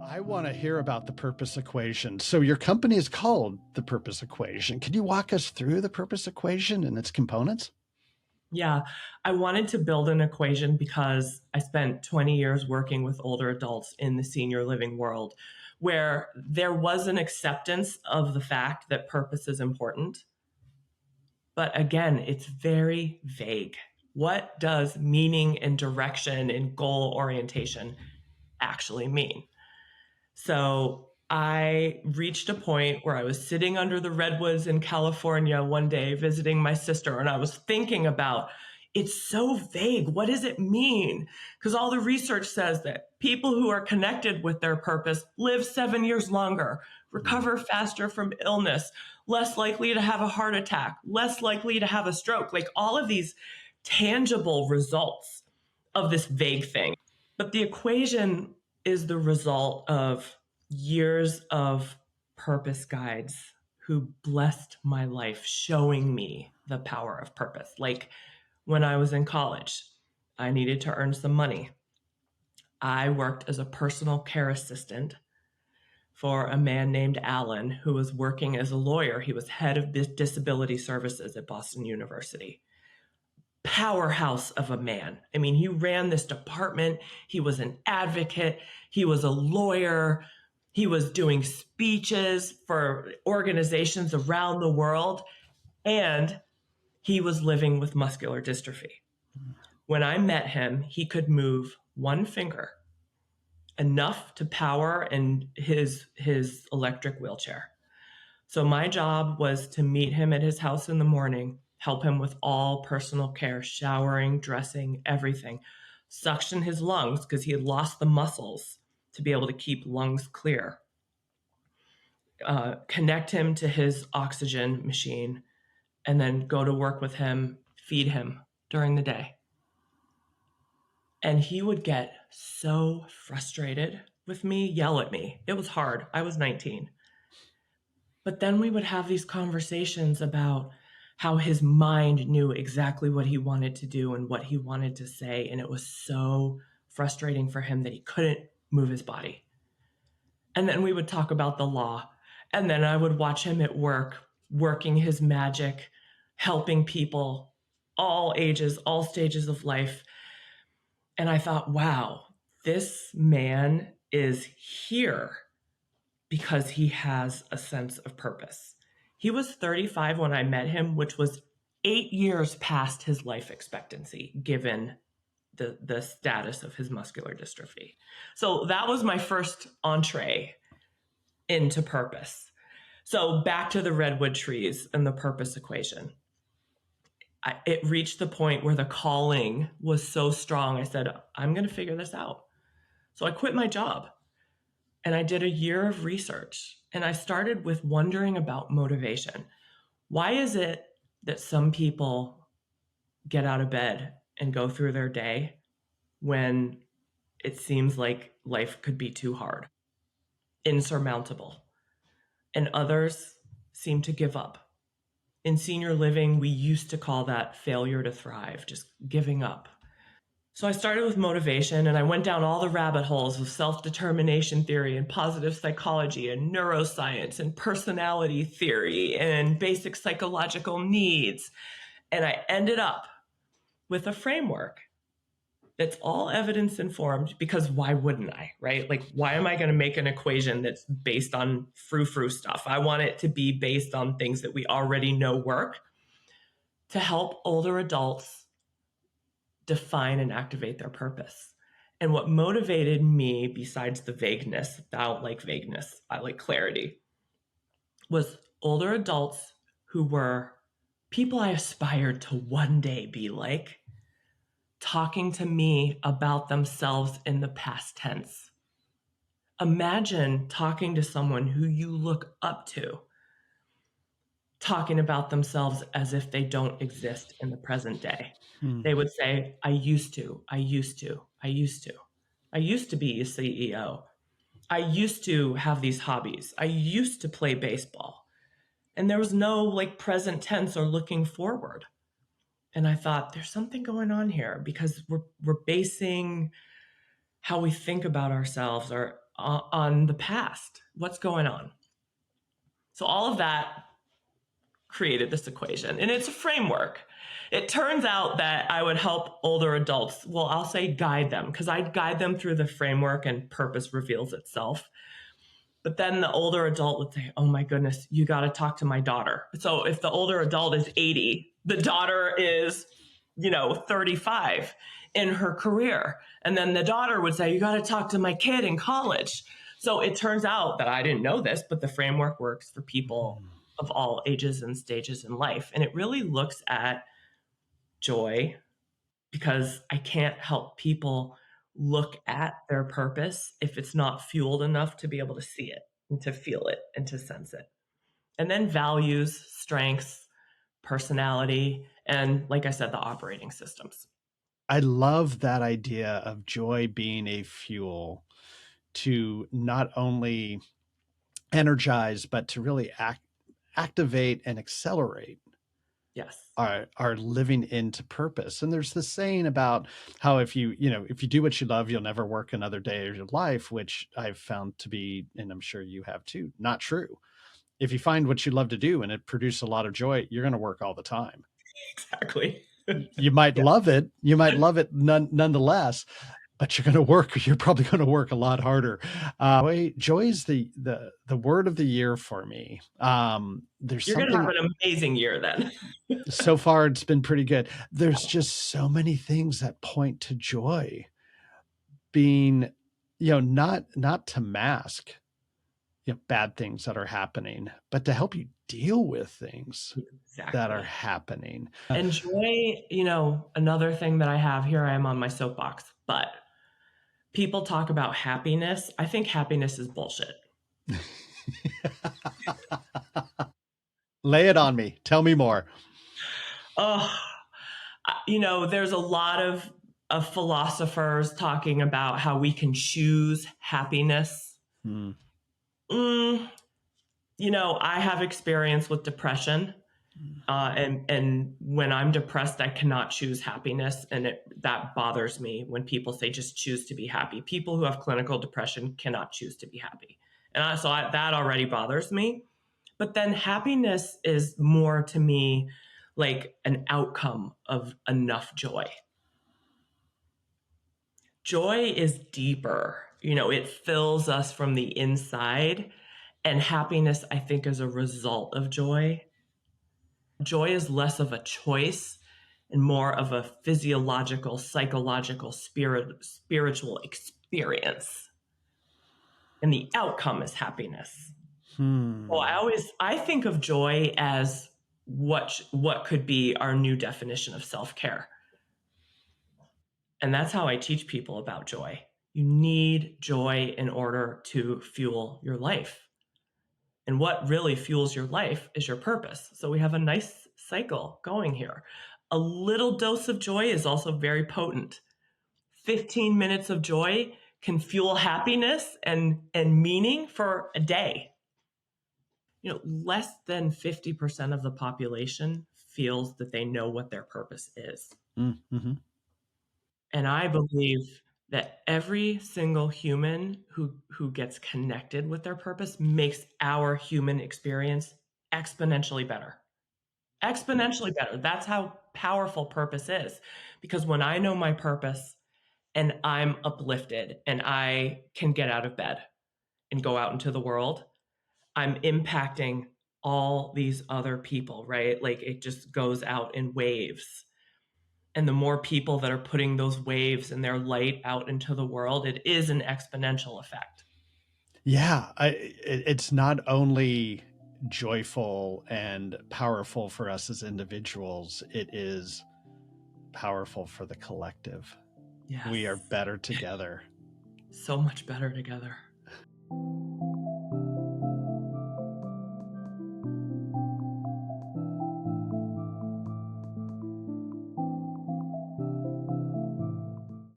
I want to hear about the purpose equation. So your company is called the Purpose Equation. Can you walk us through the purpose equation and its components? Yeah, I wanted to build an equation because I spent 20 years working with older adults in the senior living world where there was an acceptance of the fact that purpose is important. But again, it's very vague. What does meaning and direction and goal orientation actually mean? So I reached a point where I was sitting under the redwoods in California one day visiting my sister, and I was thinking about it's so vague. What does it mean? Because all the research says that people who are connected with their purpose live 7 years longer, recover faster from illness, less likely to have a heart attack, less likely to have a stroke, like all of these tangible results of this vague thing. But the equation is the result of years of purpose guides who blessed my life, showing me the power of purpose. Like when I was in college, I needed to earn some money. I worked as a personal care assistant for a man named Alan who was working as a lawyer. He was head of disability services at Boston University. Powerhouse of a man. I mean, he ran this department. He was an advocate. He was a lawyer. He was doing speeches for organizations around the world. And he was living with muscular dystrophy. When I met him, he could move one finger, enough to power and his electric wheelchair. So my job was to meet him at his house in the morning, help him with all personal care, showering, dressing, everything, suction his lungs because he had lost the muscles to be able to keep lungs clear, connect him to his oxygen machine, and then go to work with him, feed him during the day. And he would get so frustrated with me, yell at me. It was hard. I was 19. But then we would have these conversations about how his mind knew exactly what he wanted to do and what he wanted to say. And it was so frustrating for him that he couldn't move his body. And then we would talk about the law. And then I would watch him at work, working his magic, helping people, all ages, all stages of life. And I thought, wow, this man is here because he has a sense of purpose. He was 35 when I met him, which was 8 years past his life expectancy, given the status of his muscular dystrophy. So that was my first entree into purpose. So back to the redwood trees and the purpose equation. It reached the point where the calling was so strong. I said, I'm going to figure this out. So I quit my job and I did a year of research. And I started with wondering about motivation. Why is it that some people get out of bed and go through their day when it seems like life could be too hard, insurmountable, and others seem to give up? In senior living, we used to call that failure to thrive, just giving up. So I started with motivation and I went down all the rabbit holes of self-determination theory and positive psychology and neuroscience and personality theory and basic psychological needs. And I ended up with a framework that's all evidence informed, because why wouldn't I, right? Like, why am I going to make an equation that's based on frou-frou stuff? I want it to be based on things that we already know work to help older adults define and activate their purpose. And what motivated me, besides the vagueness, I don't like vagueness, I like clarity, was older adults who were people I aspired to one day be like, talking to me about themselves in the past tense. Imagine talking to someone who you look up to, talking about themselves as if they don't exist in the present day. They would say, I used to be a CEO. I used to have these hobbies. I used to play baseball. And there was no like present tense or looking forward. And I thought, there's something going on here, because we're basing how we think about ourselves or on the past. What's going on? So all of that created this equation, and it's a framework. It turns out that I would help older adults. Well, I'll say guide them, because I guide them through the framework and purpose reveals itself. But then the older adult would say, oh my goodness, you got to talk to my daughter. So if the older adult is 80, the daughter is, 35 in her career. And then the daughter would say, you got to talk to my kid in college. So it turns out that I didn't know this, but the framework works for people of all ages and stages in life. And it really looks at joy, because I can't help people look at their purpose if it's not fueled enough to be able to see it and to feel it and to sense it. And then values, strengths, personality, and like I said, the operating systems. I love that idea of joy being a fuel to not only energize, but to really activate and accelerate Yes. our living into purpose. And there's this saying about how if you do what you love, you'll never work another day of your life, which I've found to be, and I'm sure you have too, not true. If you find what you love to do and it produces a lot of joy, you're going to work all the time. Exactly. You might love it. You might love it nonetheless, but you're probably going to work a lot harder. Joy is the word of the year for me. There's You're going to have something, an amazing year then. so far it's been pretty good. There's just so many things that point to joy being, not to mask, bad things that are happening, but to help you deal with things that are Exactly. happening. And joy, another thing that I have here, I am on my soapbox, but people talk about happiness. I think happiness is bullshit. Lay it on me. Tell me more. Oh, there's a lot of philosophers talking about how we can choose happiness. Hmm. Mm, I have experience with depression. And when I'm depressed, I cannot choose happiness. And that bothers me when people say just choose to be happy. People who have clinical depression cannot choose to be happy. And that already bothers me. But then happiness is more to me like an outcome of enough joy. Joy is deeper. It fills us from the inside. And happiness, I think, is a result of joy. Joy is less of a choice and more of a physiological, psychological, spiritual experience. And the outcome is happiness. Well, I think of joy as what could be our new definition of self-care. And that's how I teach people about joy. You need joy in order to fuel your life. And what really fuels your life is your purpose. So we have a nice cycle going here. A little dose of joy is also very potent. 15 minutes of joy can fuel happiness and meaning for a day. Less than 50% of the population feels that they know what their purpose is. Mm-hmm. And I believe that every single human who gets connected with their purpose makes our human experience exponentially better. Exponentially better. That's how powerful purpose is. Because when I know my purpose and I'm uplifted and I can get out of bed and go out into the world, I'm impacting all these other people, right? Like it just goes out in waves. And the more people that are putting those waves and their light out into the world, it is an exponential effect. Yeah, it's not only joyful and powerful for us as individuals, it is powerful for the collective. Yes. We are better together. So much better together.